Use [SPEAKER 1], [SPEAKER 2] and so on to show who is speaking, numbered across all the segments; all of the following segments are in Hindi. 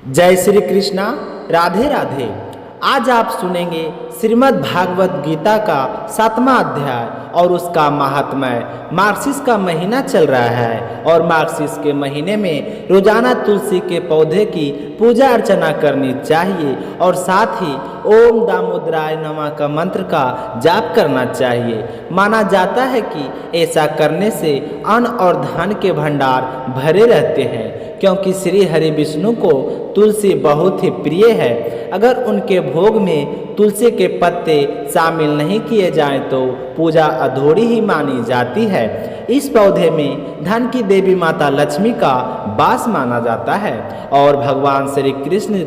[SPEAKER 1] जय श्री कृष्णा। राधे राधे। आज आप सुनेंगे श्रीमद् भागवत गीता का 7वां अध्याय और उसका महात्म्य। मार्गशीर्ष का महीना चल रहा है और मार्गशीर्ष के महीने में रोजाना तुलसी के पौधे की पूजा अर्चना करनी चाहिए और साथ ही ओम दामोदराय नमः का मंत्र का जाप करना चाहिए। माना जाता है कि ऐसा करने से अन्न और धन के भंडार भरे रहते हैं, क्योंकि श्री हरि विष्णु को तुलसी बहुत ही प्रिय है। अगर उनके भोग में तुलसी के पत्ते शामिल नहीं किए जाएं तो पूजा अधूरी ही मानी जाती है। इस पौधे में धन की देवी माता लक्ष्मी का वास माना जाता है और भगवान श्री कृष्ण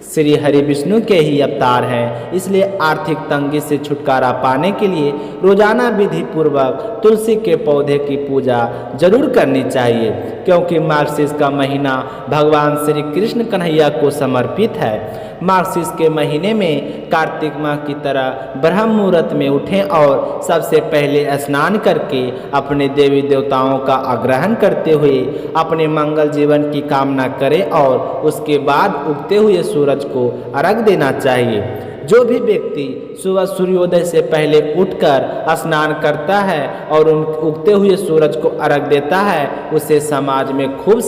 [SPEAKER 1] श्री हरि विष्णु के ही अवतार हैं। इसलिए आर्थिक तंगी से छुटकारा पाने के लिए रोजाना विधि पूर्वक तुलसी के पौधे की पूजा जरूर करनी चाहिए, क्योंकि मार्गशीर्ष का महीना भगवान श्री कृष्ण कन्हैया को समर्पित है। मार्गशीर्ष के महीने में कार्तिक माह की तरह ब्रह्म मुहूर्त में उठें और सबसे पहले स्नान करके अपने देवी देवताओं का आग्रहण करते हुए अपने मंगल जीवन की कामना करें और उसके बाद उगते हुए सूरज को अर्घ देना चाहिए। जो भी व्यक्ति सुबह सूर्योदय से पहले उठकर स्नान करता है और उन उगते हुए सूरज को अर्घ देता है, उसे समाज में खूब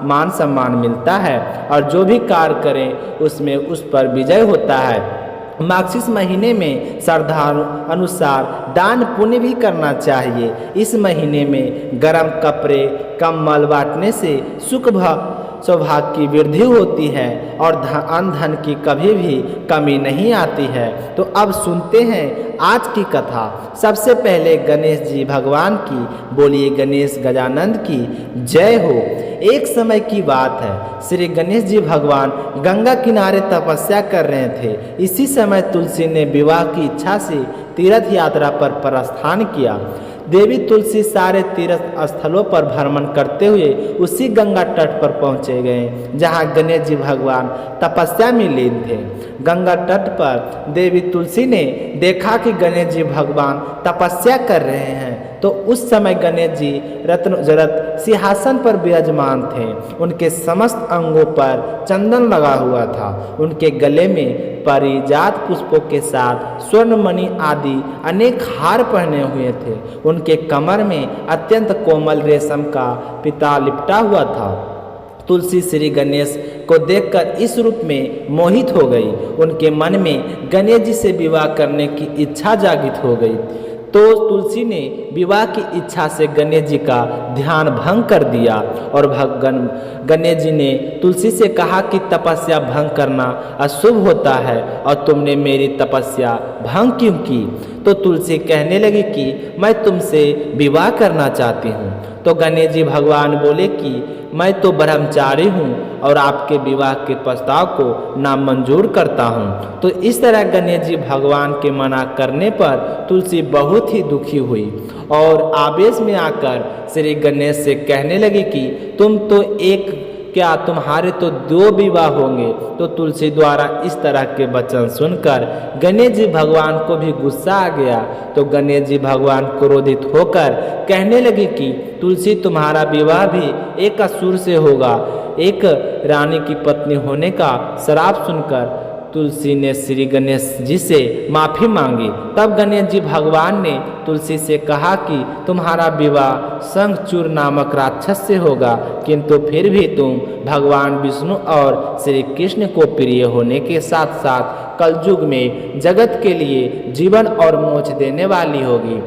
[SPEAKER 1] मान सम्मान मिलता है और जो भी कार्य करें उसमें उस पर विजय होता है। मार्गशीर्ष महीने में श्रद्धा अनुसार दान पुण्य भी करना चाहिए। इस महीने में गर्म कपड़े कंबल बांटने से सुख सौभाग्य की वृद्धि होती है और अन्न धन की कभी भी कमी नहीं आती है। तो अब सुनते हैं आज की कथा। सबसे पहले गणेश जी भगवान की बोलिए गणेश गजानंद की जय हो। एक समय की बात है, श्री गणेश जी भगवान गंगा किनारे तपस्या कर रहे थे। इसी समय तुलसी ने विवाह की इच्छा से तीर्थ यात्रा पर प्रस्थान किया। देवी तुलसी सारे तीर्थ स्थलों पर भ्रमण करते हुए उसी गंगा तट पर पहुंचे गए जहां गणेश जी भगवान तपस्या में लीन थे। गंगा तट पर देवी तुलसी ने देखा कि गणेश जी भगवान तपस्या कर रहे हैं, तो उस समय गणेश जी रत्न जरत सिंहासन पर विराजमान थे। उनके समस्त अंगों पर चंदन लगा हुआ था। उनके गले में परिजात पुष्पों के साथ स्वर्ण मणि आदि अनेक हार पहने हुए थे। उनके कमर में अत्यंत कोमल रेशम का पीता लिपटा हुआ था। तुलसी श्री गणेश को देखकर इस रूप में मोहित हो गई। उनके मन में गणेश जी से विवाह करने की इच्छा जागृत हो गई, तो तुलसी ने विवाह की इच्छा से गणेश जी का ध्यान भंग कर दिया और गणेश जी ने तुलसी से कहा कि तपस्या भंग करना अशुभ होता है और तुमने मेरी तपस्या भंग क्यों की? तो तुलसी कहने लगी कि मैं तुमसे विवाह करना चाहती हूँ। तो गणेश जी भगवान बोले कि मैं तो ब्रह्मचारी हूँ और आपके विवाह के प्रस्ताव को नामंजूर करता हूँ। तो इस तरह गणेश जी भगवान के मना करने पर तुलसी बहुत ही दुखी हुई और आवेश में आकर श्री गणेश से कहने लगी कि तुम तो क्या तुम्हारे तो 2 विवाह होंगे। तो तुलसी द्वारा इस तरह के वचन सुनकर गणेश जी भगवान को भी गुस्सा आ गया। तो गणेश जी भगवान क्रोधित होकर कहने लगे कि तुलसी तुम्हारा विवाह भी एक असुर से होगा। एक रानी की पत्नी होने का श्राप सुनकर तुलसी ने श्री गणेश जी से माफ़ी मांगी। तब गणेश जी भगवान ने तुलसी से कहा कि तुम्हारा विवाह शंखचूर नामक राक्षस से होगा, किंतु फिर भी तुम भगवान विष्णु और श्री कृष्ण को प्रिय होने के साथ साथ कलयुग में जगत के लिए जीवन और मोक्ष देने वाली होगी।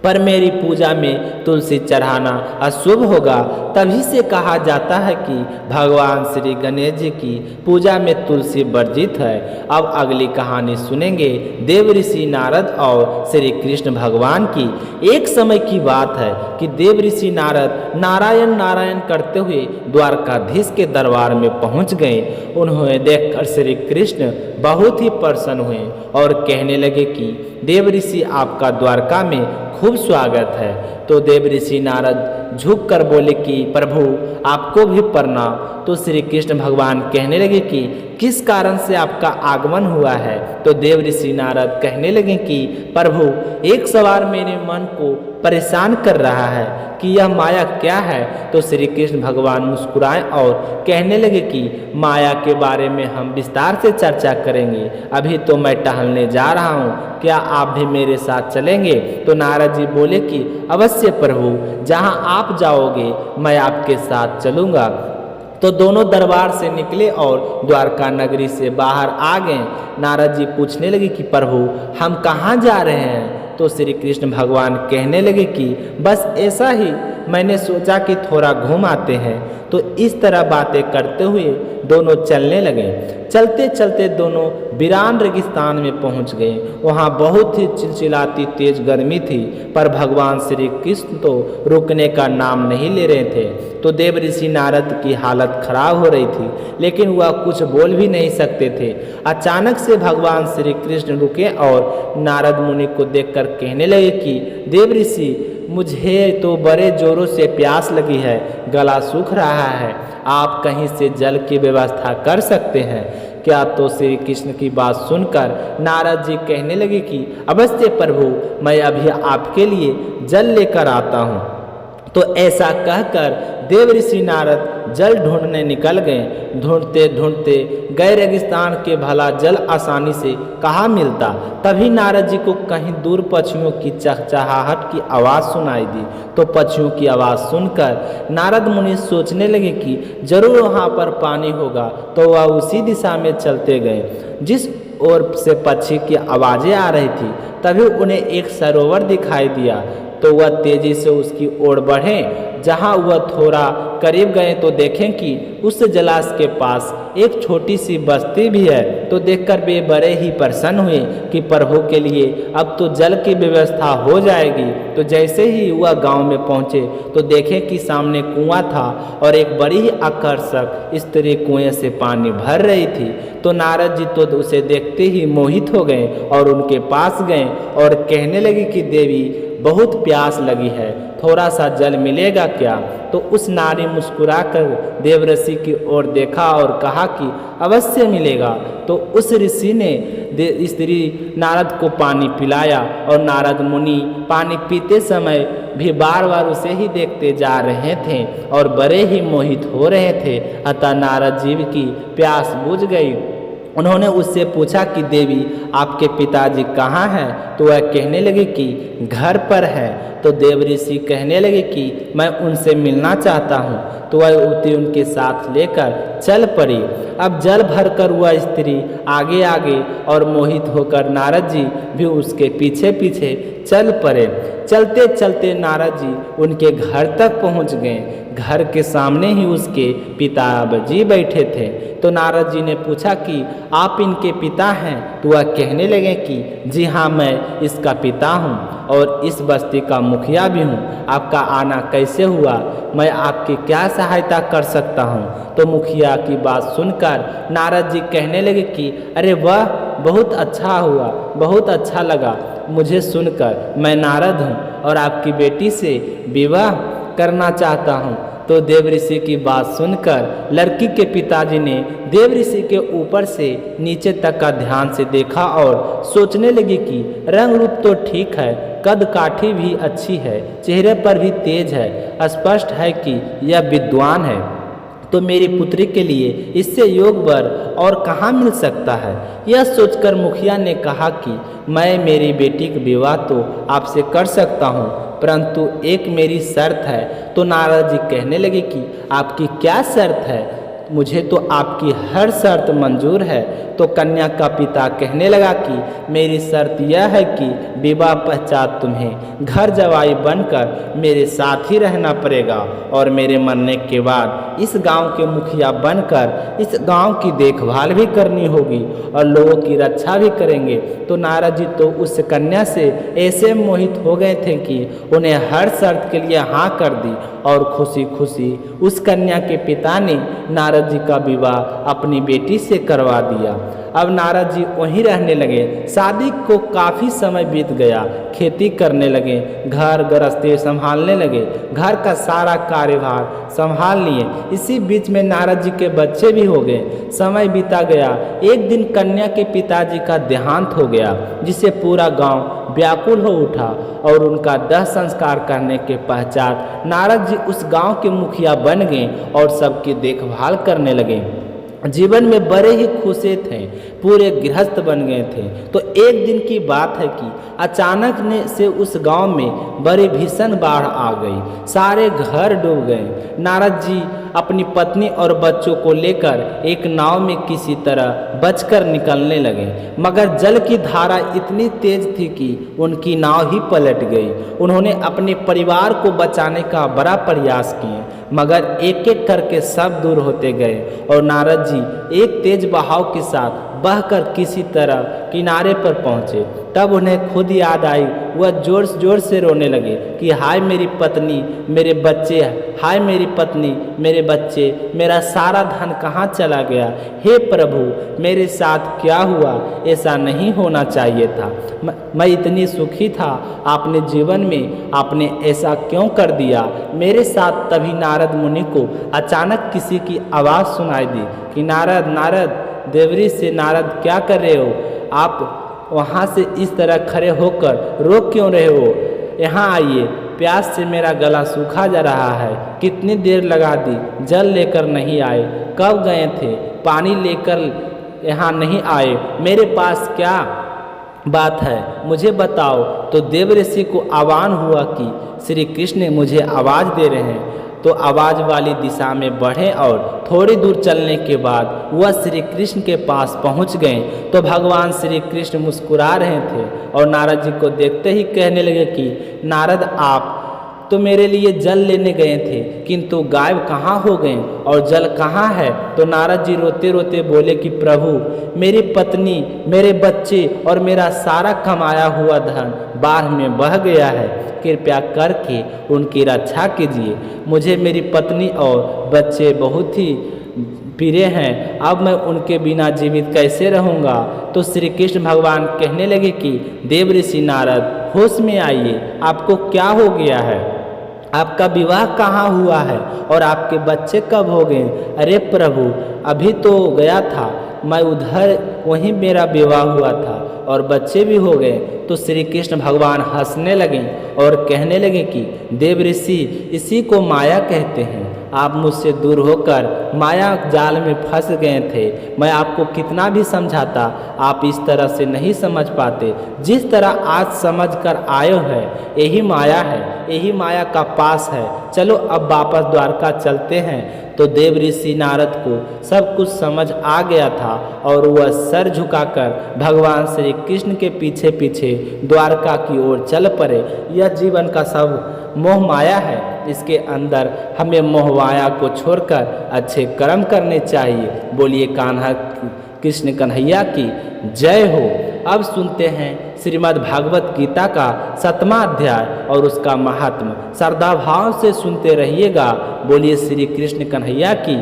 [SPEAKER 1] पर मेरी पूजा में तुलसी चढ़ाना अशुभ होगा। तभी से कहा जाता है कि भगवान श्री गणेश जी की पूजा में तुलसी वर्जित है। अब अगली कहानी सुनेंगे देव ऋषि नारद और श्री कृष्ण भगवान की। एक समय की बात है कि देव ऋषि नारद नारायण नारायण करते हुए द्वारकाधीश के दरबार में पहुंच गए। उन्हें देखकर श्री कृष्ण बहुत ही प्रसन्न हुए और कहने लगे कि देव ऋषि आपका द्वारका में खूब स्वागत है। तो देव ऋषि नारद झुक कर बोले कि प्रभु आपको भी प्रणाम। तो श्री कृष्ण भगवान कहने लगे कि किस कारण से आपका आगमन हुआ है। तो देव ऋषि नारद कहने लगे कि प्रभु एक सवाल मेरे मन को परेशान कर रहा है कि यह माया क्या है। तो श्री कृष्ण भगवान मुस्कुराए और कहने लगे कि माया के बारे में हम विस्तार से चर्चा करेंगे, अभी तो मैं टहलने जा रहा हूँ, क्या आप भी मेरे साथ चलेंगे। तो नारद जी बोले कि अवश्य प्रभु, जहाँ आप जाओगे मैं आपके साथ चलूँगा। तो दोनों दरबार से निकले और द्वारका नगरी से बाहर आ गए। नारद जी पूछने लगे कि प्रभु हम कहाँ जा रहे हैं। तो श्री कृष्ण भगवान कहने लगे कि बस ऐसा ही, मैंने सोचा कि थोड़ा घूम आते हैं। तो इस तरह बातें करते हुए दोनों चलने लगे। चलते चलते दोनों वीरान रेगिस्तान में पहुंच गए। वहां बहुत ही चिलचिलाती तेज गर्मी थी, पर भगवान श्री कृष्ण तो रुकने का नाम नहीं ले रहे थे। तो देव ऋषि नारद की हालत खराब हो रही थी, लेकिन वह कुछ बोल भी नहीं सकते थे। अचानक से भगवान श्री कृष्ण रुके और नारद मुनि को देखकर कहने लगे कि देव ऋषि, मुझे तो बड़े जोरों से प्यास लगी है, गला सूख रहा है, आप कहीं से जल की व्यवस्था कर सकते हैं क्या। तो श्री कृष्ण की बात सुनकर नारद जी कहने लगे कि अवश्य प्रभु, मैं अभी आपके लिए जल लेकर आता हूँ। तो ऐसा कहकर देव ऋषि नारद जल ढूंढने निकल गए। ढूंढते ढूंढते गए रेगिस्तान के, भला जल आसानी से कहाँ मिलता। तभी नारद जी को कहीं दूर पक्षियों की चहचहाहट की आवाज़ सुनाई दी। तो पक्षियों की आवाज़ सुनकर नारद मुनि सोचने लगे कि जरूर वहाँ पर पानी होगा। तो वह उसी दिशा में चलते गए जिस ओर से पक्षी की आवाज़ें आ रही थी। तभी उन्हें एक सरोवर दिखाई दिया, तो वह तेजी से उसकी ओर बढ़े। जहाँ वह थोड़ा करीब गए तो देखें कि उस जलाशय के पास एक छोटी सी बस्ती भी है। तो देखकर वे बड़े ही प्रसन्न हुए कि प्रभु के लिए अब तो जल की व्यवस्था हो जाएगी। तो जैसे ही वह गांव में पहुँचे तो देखें कि सामने कुआं था और एक बड़ी ही आकर्षक स्त्री कुएं से पानी भर रही थी। तो नारद जी तो उसे देखते ही मोहित हो गए और उनके पास गए और कहने लगे कि देवी, बहुत प्यास लगी है, थोड़ा सा जल मिलेगा क्या। तो उस नारी मुस्कुराकर देवऋषि की ओर देखा और कहा कि अवश्य मिलेगा। तो उस ऋषि ने स्त्री नारद को पानी पिलाया और नारद मुनि पानी पीते समय भी बार बार उसे ही देखते जा रहे थे और बड़े ही मोहित हो रहे थे। अतः नारद जी की प्यास बुझ गई। उन्होंने उससे पूछा कि देवी, आपके पिताजी कहाँ हैं। तो वह कहने लगे कि घर पर है। तो देव ऋषि कहने लगे कि मैं उनसे मिलना चाहता हूँ। तो वह युवती उनके साथ लेकर चल पड़ी। अब जल भरकर वह स्त्री आगे आगे और मोहित होकर नारद जी भी उसके पीछे पीछे चल पड़े। चलते चलते नारद जी उनके घर तक पहुँच गए। घर के सामने ही उसके पिताजी बैठे थे। तो नारद जी ने पूछा कि आप इनके पिता हैं। तो वह कहने लगे कि जी हाँ, मैं इसका पिता हूँ और इस बस्ती का मुखिया भी हूँ। आपका आना कैसे हुआ, मैं आपकी क्या सहायता कर सकता हूँ। तो मुखिया की बात सुनकर नारद जी कहने लगे कि अरे वाह, बहुत अच्छा हुआ, बहुत अच्छा लगा मुझे सुनकर। मैं नारद हूँ और आपकी बेटी से विवाह करना चाहता हूँ। तो देव ऋषि की बात सुनकर लड़की के पिताजी ने देव ऋषि के ऊपर से नीचे तक का ध्यान से देखा और सोचने लगे कि रंग रूप तो ठीक है, कद काठी भी अच्छी है, चेहरे पर भी तेज है, स्पष्ट है कि यह विद्वान है। तो मेरी पुत्री के लिए इससे योग वर और कहाँ मिल सकता है। यह सोचकर मुखिया ने कहा कि मैं मेरी बेटी का विवाह तो आपसे कर सकता हूँ, परंतु एक मेरी शर्त है। तो नारद जी कहने लगे कि आपकी क्या शर्त है, मुझे तो आपकी हर शर्त मंजूर है। तो कन्या का पिता कहने लगा कि मेरी शर्त यह है कि विवाह पश्चात तुम्हें घर जवाई बनकर मेरे साथ ही रहना पड़ेगा और मेरे मरने के बाद इस गांव के मुखिया बनकर इस गांव की देखभाल भी करनी होगी और लोगों की रक्षा भी करेंगे। तो नारद जी तो उस कन्या से ऐसे मोहित हो गए थे कि उन्हें हर शर्त के लिए हाँ कर दी और खुशी खुशी उस कन्या के पिता ने नारद जी का विवाह अपनी बेटी से करवा दिया। अब नारद जी वहीं रहने लगे। शादी को काफ़ी समय बीत गया, खेती करने लगे, घर गृहस्थी संभालने लगे, घर का सारा कार्यभार संभाल लिए। इसी बीच में नारद जी के बच्चे भी हो गए। समय बीता गया। एक दिन कन्या के पिताजी का देहांत हो गया, जिससे पूरा गांव व्याकुल हो उठा और उनका दाह संस्कार करने के पश्चात नारद जी उस गांव के मुखिया बन गए और सबकी देखभाल करने लगे। जीवन में बड़े ही खुशे थे, पूरे गृहस्थ बन गए थे। तो एक दिन की बात है कि अचानक से उस गांव में बड़ी भीषण बाढ़ आ गई, सारे घर डूब गए। नारद जी अपनी पत्नी और बच्चों को लेकर एक नाव में किसी तरह बचकर निकलने लगे, मगर जल की धारा इतनी तेज थी कि उनकी नाव ही पलट गई। उन्होंने अपने परिवार को बचाने का बड़ा प्रयास किए, मगर एक एक करके सब दूर होते गए और नारद जी एक तेज बहाव के साथ बहकर किसी तरह किनारे पर पहुँचे। तब उन्हें खुद याद आई। वह जोर जोर से रोने लगे कि हाय मेरी पत्नी, मेरे बच्चे, हाय मेरी पत्नी, मेरे बच्चे, मेरा सारा धन कहाँ चला गया। हे प्रभु, मेरे साथ क्या हुआ? ऐसा नहीं होना चाहिए था। मैं इतनी सुखी था, आपने जीवन में आपने ऐसा क्यों कर दिया मेरे साथ। तभी नारद मुनि को अचानक किसी की आवाज़ सुनाई दी कि नारद, नारद। देवरी से नारद, क्या कर रहे हो आप? वहाँ से इस तरह खड़े होकर रो क्यों रहे हो? यहाँ आइए, प्यास से मेरा गला सूखा जा रहा है। कितनी देर लगा दी, जल लेकर नहीं आए। कब गए थे? पानी लेकर यहाँ नहीं आए। मेरे पास क्या बात है, मुझे बताओ। तो देव ऋषि को आह्वान हुआ कि श्री कृष्ण मुझे आवाज़ दे रहे हैं। तो आवाज़ वाली दिशा में बढ़े और थोड़ी दूर चलने के बाद वह श्री कृष्ण के पास पहुंच गए। तो भगवान श्री कृष्ण मुस्कुरा रहे थे और नारद जी को देखते ही कहने लगे कि नारद, आप तो मेरे लिए जल लेने गए थे, किंतु गायब कहाँ हो गए और जल कहाँ है? तो नारद जी रोते रोते बोले कि प्रभु, मेरी पत्नी, मेरे बच्चे और मेरा सारा कमाया हुआ धन बाढ़ में बह गया है। कृपया करके उनकी रक्षा कीजिए। मुझे मेरी पत्नी और बच्चे बहुत ही प्रिय हैं। अब मैं उनके बिना जीवित कैसे रहूँगा? तो श्री कृष्ण भगवान कहने लगे कि देव ऋषि नारद, होश में आइए। आपको क्या हो गया है? आपका विवाह कहाँ हुआ है और आपके बच्चे कब हो गए? अरे प्रभु, अभी तो गया था मैं उधर, वहीं मेरा विवाह हुआ था और बच्चे भी हो गए। तो श्री कृष्ण भगवान हंसने लगे और कहने लगे कि देव ऋषि, इसी को माया कहते हैं। आप मुझसे दूर होकर माया जाल में फंस गए थे। मैं आपको कितना भी समझाता, आप इस तरह से नहीं समझ पाते। जिस तरह आज समझ कर आए हैं, यही माया है, यही माया का पास है। चलो अब वापस द्वारका चलते हैं। तो देव ऋषि नारद को सब कुछ समझ आ गया था और वह सर झुकाकर भगवान श्री कृष्ण के पीछे पीछे द्वारका की ओर चल पड़े। यह जीवन का सब मोह माया है, इसके अंदर हमें मोह माया को छोड़कर अच्छे कर्म करने चाहिए। बोलिए कान्हा कृष्ण कन्हैया की जय हो। अब सुनते हैं श्रीमद् भागवत गीता का 7वां अध्याय और उसका महात्म। श्रद्धा भाव से सुनते रहिएगा। बोलिए श्री कृष्ण कन्हैया की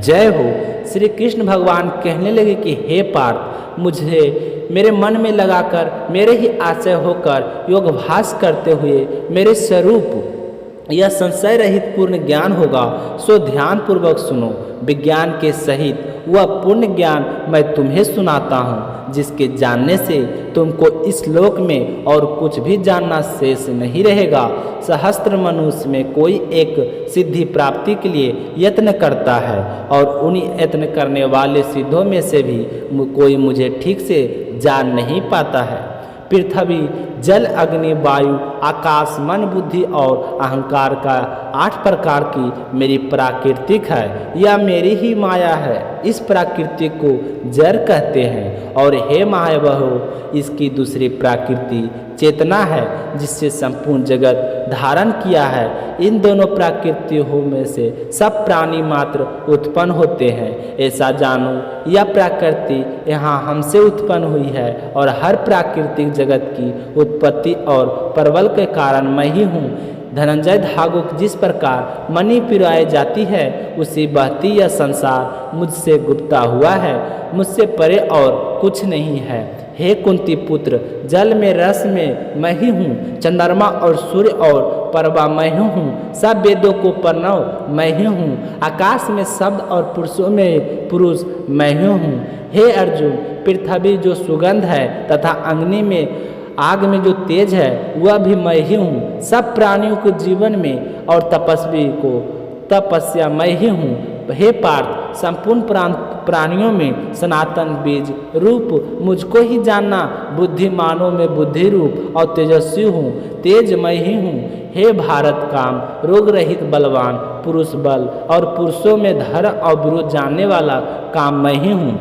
[SPEAKER 1] जय हो। श्री कृष्ण भगवान कहने लगे कि हे पार्थ, मुझे मेरे मन में लगाकर मेरे ही आश्रय होकर योगभास करते हुए मेरे स्वरूप यह संशय रहित पूर्ण ज्ञान होगा, सो ध्यान पूर्वक सुनो। विज्ञान के सहित वह पूर्ण ज्ञान मैं तुम्हें सुनाता हूँ, जिसके जानने से तुमको इस लोक में और कुछ भी जानना शेष नहीं रहेगा। सहस्त्र मनुष्य में कोई एक सिद्धि प्राप्ति के लिए यत्न करता है और उन्हीं यत्न करने वाले सिद्धों में से भी कोई मुझे ठीक से जान नहीं पाता है। पृथ्वी, जल, अग्नि, वायु, आकाश, मन, बुद्धि और अहंकार का 8 प्रकार की मेरी प्राकृतिक है। यह मेरी ही माया है। इस प्राकृति को जड़ कहते हैं और हे मायावहो, इसकी दूसरी प्रकृति चेतना है, जिससे संपूर्ण जगत धारण किया है। इन दोनों प्रकृतियों में से सब प्राणी मात्र उत्पन्न होते हैं। ऐसा जानो, यह प्रकृति यहाँ हमसे उत्पन्न हुई है और हर प्राकृतिक जगत की उत्पत्ति और प्रबल के कारण मैं ही हूँ। धनंजय धागो जिस प्रकार मणि पिराई जाती है, उसी बहती यह संसार मुझसे गुप्ता हुआ है, मुझसे परे और कुछ नहीं है। हे कुंती पुत्र, जल में रस में मैं ही हूँ, चंद्रमा और सूर्य और परवा मैं ही हूँ, सब वेदों को प्रणव मैं ही हूँ, आकाश में शब्द और पुरुषों में पुरुष मैं ही हूँ। हे अर्जुन, पृथ्वी जो सुगंध है तथा अग्नि में आग में जो तेज है वह भी मैं ही हूँ, सब प्राणियों के जीवन में और तपस्वी को तपस्या मैं ही हूँ। हे पार्थ, संपूर्ण प्राणियों में सनातन बीज रूप मुझको ही जानना, बुद्धिमानों में बुद्धि रूप और तेजस्वी हूँ, तेज मैं ही हूँ। हे भारत, काम रोग रहित बलवान पुरुष बल और पुरुषों में धर्म और विरोध जानने वाला काम मैं ही हूँ।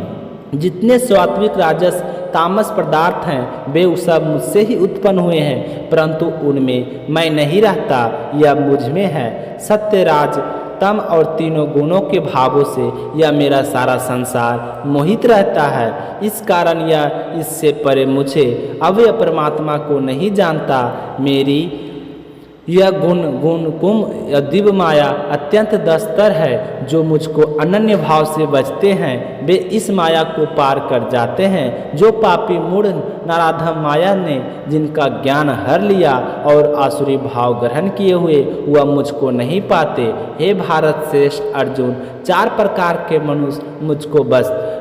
[SPEAKER 1] जितने सात्विक राजस तामस पदार्थ हैं वे सब मुझसे ही उत्पन्न हुए हैं, परंतु उनमें मैं नहीं रहता, यह मुझ में है। सत्य राज तम और तीनों गुणों के भावों से यह मेरा सारा संसार मोहित रहता है, इस कारण यह इससे परे मुझे अव्यय परमात्मा को नहीं जानता। मेरी यह गुण कुम दिव्य माया अत्यंत दस्तर है, जो मुझको अनन्य भाव से बचते हैं वे इस माया को पार कर जाते हैं। जो पापी मूढ़ नराधम माया ने जिनका ज्ञान हर लिया और आसुरी भाव ग्रहण किए हुए वह मुझको नहीं पाते। हे भारत श्रेष्ठ अर्जुन, चार प्रकार के मनुष्य मुझको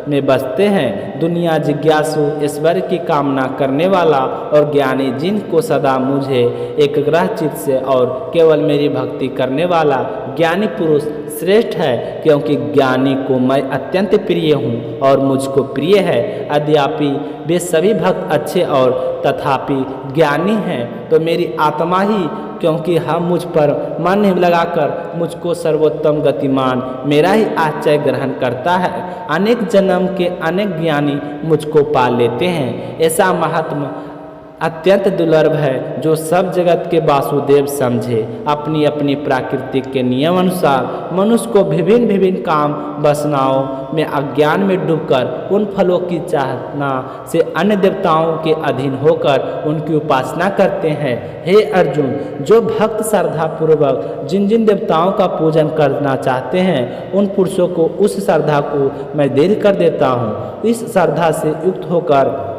[SPEAKER 1] में बसते हैं, दुनिया जिज्ञासु, ईश्वर की कामना करने वाला और ज्ञानी, जिनको सदा मुझे एकाग्र चित्त से और केवल मेरी भक्ति करने वाला ज्ञानी पुरुष श्रेष्ठ है, क्योंकि ज्ञानी को मैं अत्यंत प्रिय हूँ और मुझको प्रिय है। यद्यपि वे सभी भक्त अच्छे और तथापि ज्ञानी हैं, तो मेरी आत्मा ही, क्योंकि हम मुझ पर मन लगाकर मुझको सर्वोत्तम गतिमान मेरा ही आश्रय ग्रहण करता है, अनेक जन्म के अनेक ज्ञानी मुझको पा लेते हैं। ऐसा महात्मा अत्यंत दुर्लभ है जो सब जगत के वासुदेव समझे। अपनी अपनी प्राकृतिक के नियम अनुसार मनुष्य को विभिन्न विभिन्न काम वासनाओं में अज्ञान में डूबकर उन फलों की चाहना से अन्य देवताओं के अधीन होकर उनकी उपासना करते हैं। हे अर्जुन, जो भक्त श्रद्धा पूर्वक जिन जिन देवताओं का पूजन करना चाहते हैं उन पुरुषों को उस श्रद्धा को मैं दे कर देता हूँ। इस श्रद्धा से युक्त होकर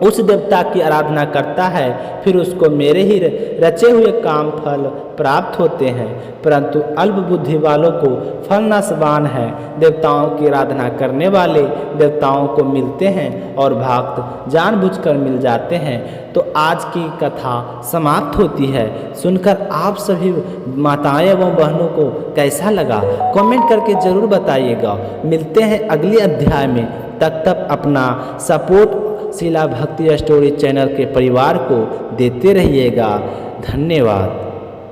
[SPEAKER 1] उस देवता की आराधना करता है, फिर उसको मेरे ही रचे हुए काम फल प्राप्त होते हैं, परंतु अल्प बुद्धि वालों को फल नाशवान है। देवताओं की आराधना करने वाले देवताओं को मिलते हैं और भक्त जानबूझकर मिल जाते हैं। तो आज की कथा समाप्त होती है। सुनकर आप सभी माताएं एवं बहनों को कैसा लगा कमेंट करके ज़रूर बताइएगा। मिलते हैं अगले अध्याय में, तब अपना सपोर्ट शिला भक्ति स्टोरी चैनल के परिवार को देते रहिएगा। धन्यवाद।